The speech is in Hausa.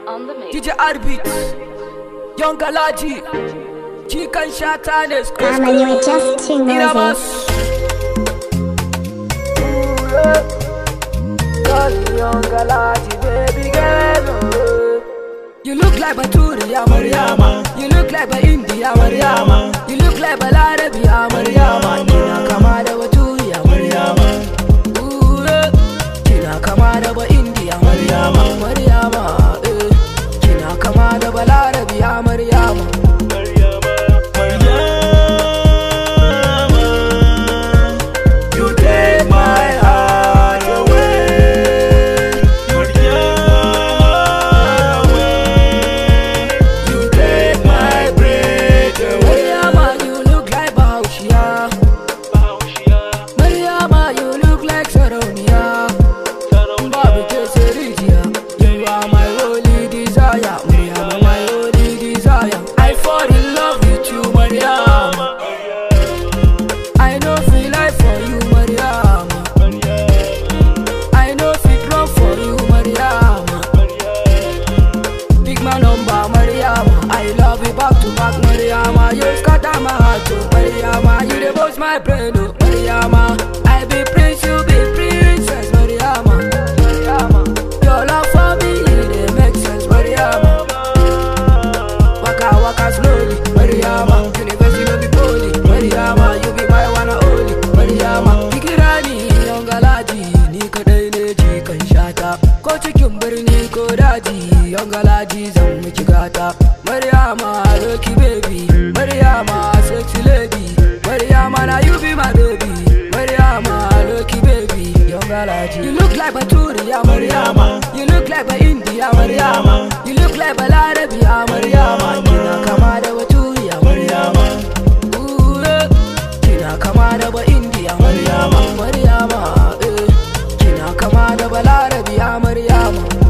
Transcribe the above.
on the mix. DJ Arbit, Young Galaji, Chicken Shatanes, You were just too nosy. Young Galaji, baby girl. You look like Baturiya Mariama. You look like India Mariama. You look like Balarabiya Mariama. Kina kama da Baturiya Mariama. Kina kama da India Mariama. Mariama, kina kama da Balarabiya Mariama. Mariama, you scatter my heart, oh Mariama, you the boss my brain, oh Mariama. I be prince, you be princess, Mariama. Mariama, your love for me, it make sense, Mariama. Waka waka slowly, Mariama. University no be poly, Mariama. You be my one and only, Mariama. Tikirani, Young Galaji, ni kadai ne jikan shata. Ko cikin birni ko daji, Young Galaji zan miki gata. Mariama, lucky baby. Mariama, sexy lady. Mariama, now you be my baby. Mariama, lucky baby. Young Galaji. You look like Baturiya Mariama. You look like India Mariama. You look like Balarabiya Mariama. Kina kama da Baturiya Mariama. Kina kama da India Mariama. Mariama, kina kama da Balarabiya Mariama.